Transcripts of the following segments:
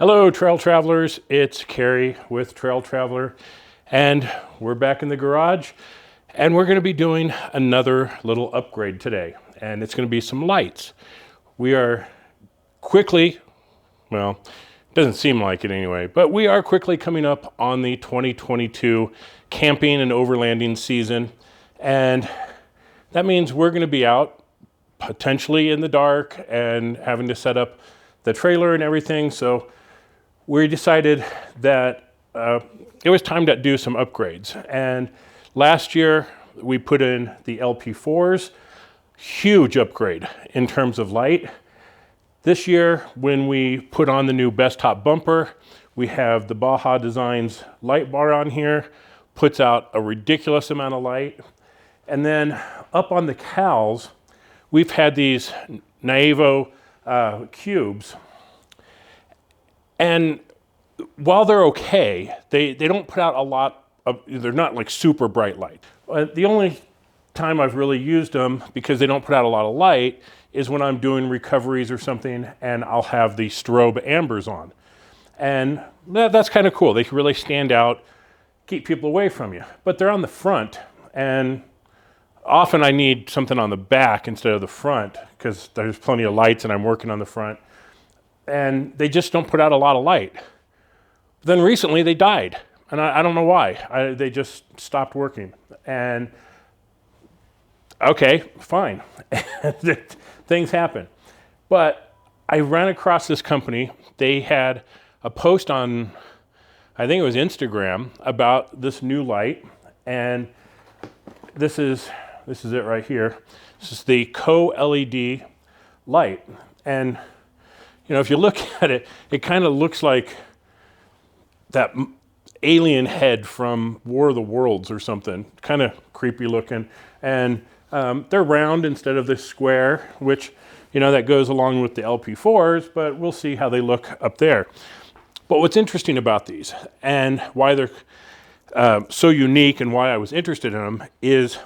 Hello, Trail Travelers. It's Carrie with Trail Traveler, and we're back in the garage, and we're going to be doing another little upgrade today, and it's going to be some lights. We are quickly, well, it doesn't seem like it anyway, but we are quickly coming up on the 2022 camping and overlanding season, and that means we're going to be out potentially in the dark and having to set up the trailer and everything. So we decided that it was time to do some upgrades. And last year we put in the LP4s, huge upgrade in terms of light. This year, when we put on the new Best Top bumper, we have the Baja Designs light bar on here, puts out a ridiculous amount of light. And then up on the cowls, we've had these Naevo cubes. And while they're okay, they don't put out a lot of, they're not like super bright light. The only time I've really used them, because they don't put out a lot of light, is when I'm doing recoveries or something and I'll have the strobe ambers on. And that's kind of cool. They can really stand out, keep people away from you. But they're on the front, and often I need something on the back instead of the front because there's plenty of lights and I'm working on the front. And they just don't put out a lot of light. Then recently they died, and I don't know why. They just stopped working. And okay, fine. Things happen. But I ran across this company. They had a post on, I think it was Instagram, about this new light. And this is it right here. This is the Co-LED light. And you know, if you look at it, it kind of looks like that alien head from War of the Worlds or something. Kind of creepy looking. And they're round instead of this square, which, you know, that goes along with the LP4s, but we'll see how they look up there. But what's interesting about these and why they're so unique and why I was interested in them is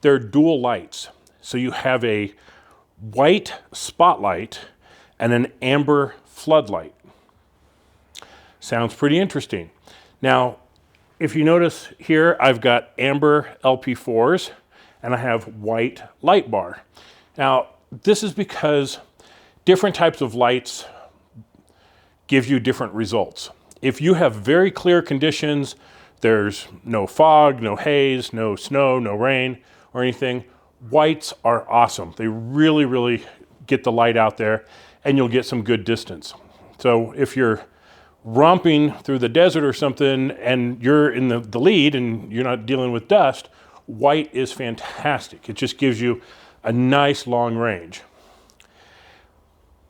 they're dual lights. So you have a white spotlight and an amber floodlight. Sounds pretty interesting. Now, if you notice here, I've got amber LP4s and I have white light bar. Now, this is because different types of lights give you different results. If you have very clear conditions, there's no fog, no haze, no snow, no rain or anything, whites are awesome. They really, really get the light out there and you'll get some good distance. So if you're romping through the desert or something and you're in the lead and you're not dealing with dust, white is fantastic. It just gives you a nice long range.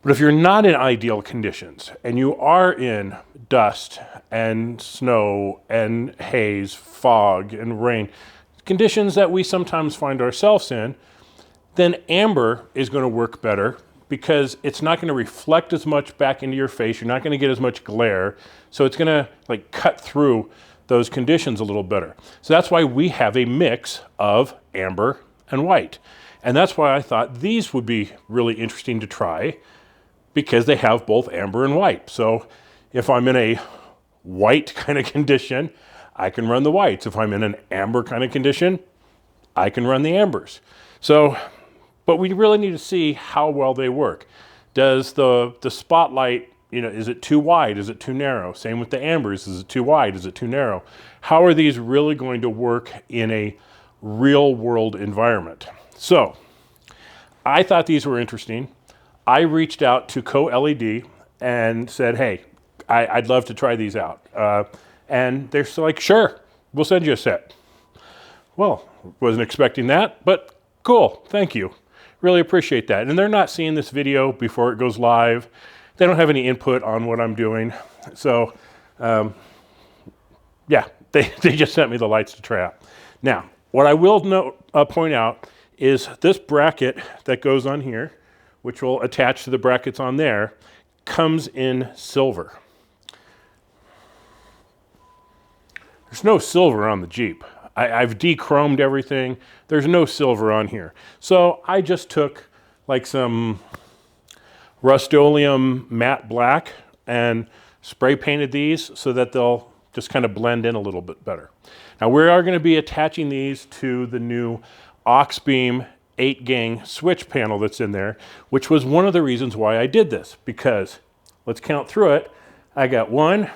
But if you're not in ideal conditions and you are in dust and snow and haze, fog and rain, conditions that we sometimes find ourselves in, then amber is going to work better because it's not going to reflect as much back into your face. You're not going to get as much glare. So it's going to like cut through those conditions a little better. So that's why we have a mix of amber and white. And that's why I thought these would be really interesting to try because they have both amber and white. So if I'm in a white kind of condition, I can run the whites. If I'm in an amber kind of condition, I can run the ambers. So, but we really need to see how well they work. Does the spotlight, you know, is it too wide? Is it too narrow? Same with the ambers. Is it too wide? Is it too narrow? How are these really going to work in a real world environment? So I thought these were interesting. I reached out to Co-LED and said, hey, I'd love to try these out. And they're like, sure, we'll send you a set. Well, wasn't expecting that, but cool, thank you. Really appreciate that. And they're not seeing this video before it goes live. They don't have any input on what I'm doing. So, yeah, they just sent me the lights to try out. Now, what I will point out is this bracket that goes on here, which will attach to the brackets on there, comes in silver. There's no silver on the Jeep. I've de-chromed everything. There's no silver on here. So I just took like some Rust-Oleum matte black and spray painted these so that they'll just kind of blend in a little bit better. Now we are going to be attaching these to the new Auxbeam 8-gang switch panel that's in there, which was one of the reasons why I did this, because let's count through it. I got 1,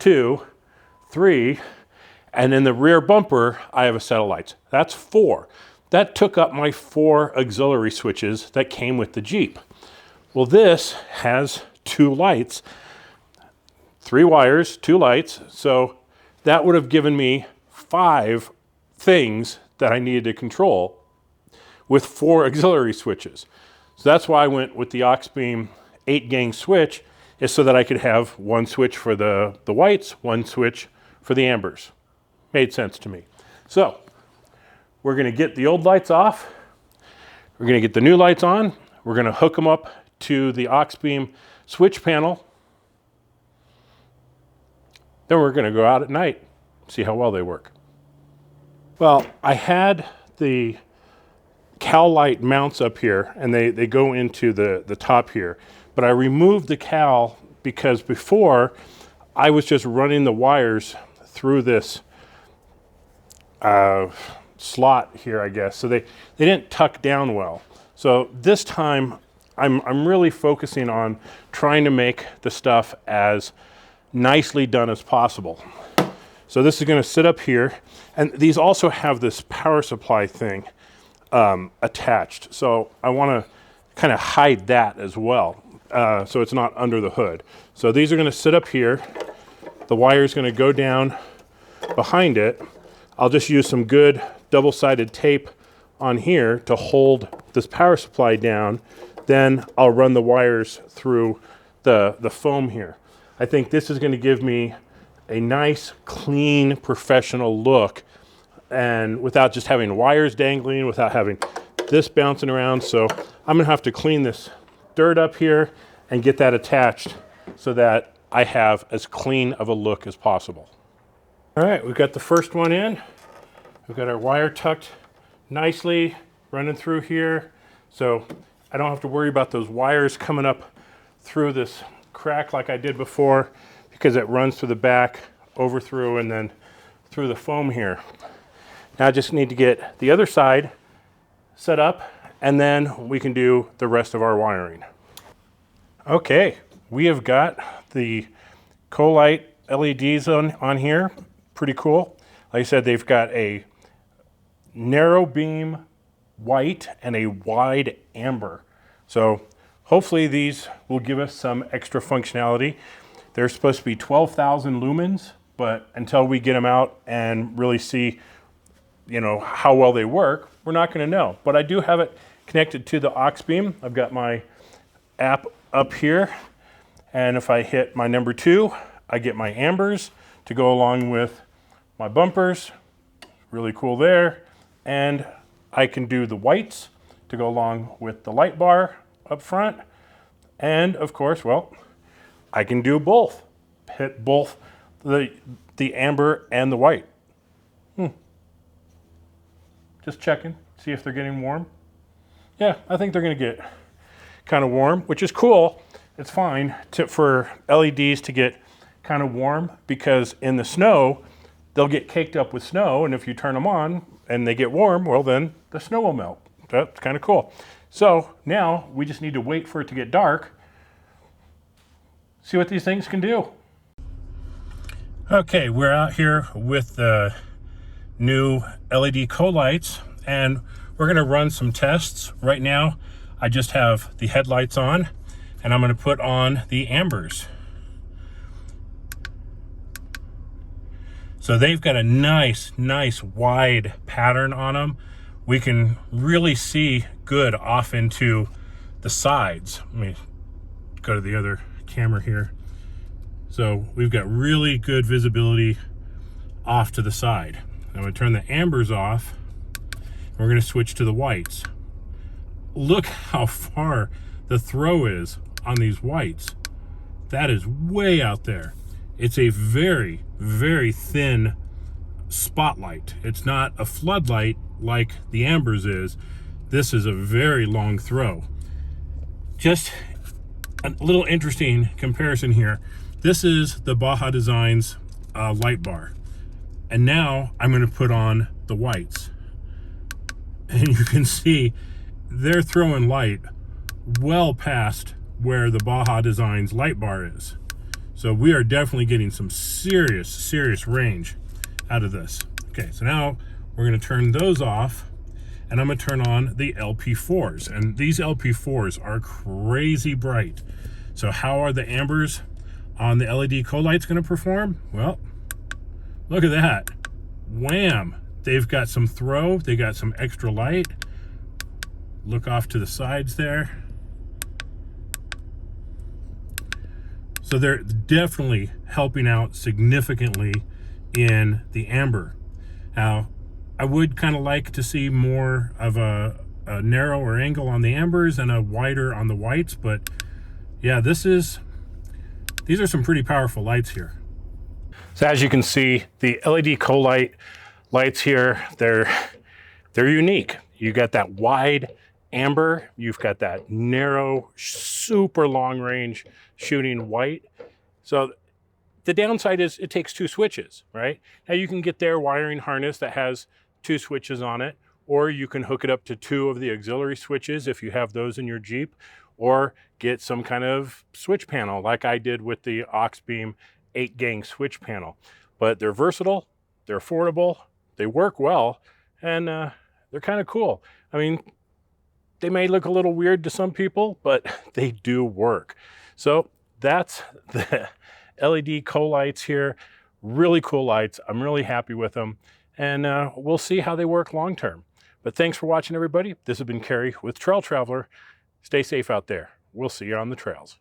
2, 3, and in the rear bumper, I have a set of lights. That's 4. That took up my 4 auxiliary switches that came with the Jeep. Well, this has 2 lights, 3 wires, 2 lights, so that would have given me 5 things that I needed to control with 4 auxiliary switches. So that's why I went with the Auxbeam 8-gang switch, is so that I could have 1 switch for the whites, 1 switch for the ambers. Made sense to me. So we're gonna get the old lights off. We're gonna get the new lights on. We're gonna hook them up to the Auxbeam switch panel. Then we're gonna go out at night, see how well they work. Well, I had the cowl light mounts up here, and they go into the top here. But I removed the cowl because before I was just running the wires through this slot here, I guess. So they didn't tuck down well. So this time I'm really focusing on trying to make the stuff as nicely done as possible. So this is going to sit up here, and these also have this power supply thing attached. So I want to kind of hide that as well, so it's not under the hood. So these are going to sit up here. The wire is going to go down behind it. I'll just use some good double-sided tape on here to hold this power supply down. Then I'll run the wires through the foam here. I think this is going to give me a nice, clean, professional look, and without just having wires dangling, without having this bouncing around. So I'm going to have to clean this dirt up here and get that attached so that I have as clean of a look as possible. All right, we've got the first one in. We've got our wire tucked nicely running through here. So I don't have to worry about those wires coming up through this crack like I did before, because it runs through the back, over through, and then through the foam here. Now I just need to get the other side set up, and then we can do the rest of our wiring. Okay, we have got the Colite LEDs on here. Pretty cool. Like I said, they've got a narrow beam white and a wide amber. So hopefully these will give us some extra functionality. They're supposed to be 12,000 lumens, but until we get them out and really see, you know, how well they work, we're not going to know. But I do have it connected to the Auxbeam. I've got my app up here, and if I hit my number 2, I get my ambers to go along with my bumpers. Really cool there. And I can do the whites to go along with the light bar up front. And of course, well, I can do both. Hit both the amber and the white. Just checking, see if they're getting warm. Yeah, I think they're gonna get kind of warm, which is cool. It's fine for LEDs to get kind of warm, because in the snow, they'll get caked up with snow, and if you turn them on and they get warm, well then the snow will melt. That's kind of cool. So now we just need to wait for it to get dark, see what these things can do. Okay, we're out here with the new LED Colites, and we're gonna run some tests. Right now, I just have the headlights on, and I'm gonna put on the ambers. So they've got a nice wide pattern on them. We can really see good off into the sides. Let me go to the other camera here. So we've got really good visibility off to the side. I'm gonna turn the ambers off, and we're gonna switch to the whites. Look how far the throw is on these whites. That is way out there. It's a very thin spotlight. It's not a floodlight like the ambers is. This is a very long throw. Just a little interesting comparison here. This is the Baja Designs light bar. And now I'm going to put on the whites. And you can see they're throwing light well past where the Baja Designs light bar is. So we are definitely getting some serious range out of this. Okay, so now we're going to turn those off, and I'm going to turn on the LP4s. And these LP4s are crazy bright. So how are the ambers on the LED co-lights going to perform? Well, look at that. Wham! They've got some throw, they got some extra light. Look off to the sides there. So they're definitely helping out significantly in the amber. Now, I would kind of like to see more of a narrower angle on the ambers and a wider on the whites, but yeah, these are some pretty powerful lights here. So as you can see, the LED co-light lights here, they're unique. You got that wide amber, you've got that narrow, super long range shooting white. So the downside is it takes 2 switches, right? Now you can get their wiring harness that has 2 switches on it, or you can hook it up to 2 of the auxiliary switches if you have those in your Jeep, or get some kind of switch panel like I did with the Auxbeam 8-gang switch panel. But they're versatile, they're affordable, they work well, and they're kind of cool. I mean, they may look a little weird to some people, but they do work. So that's the LED co-lights here. Really cool lights. I'm really happy with them, and we'll see how they work long term. But thanks for watching, everybody. This has been Kerry with Trail Traveler. Stay safe out there. We'll see you on the trails.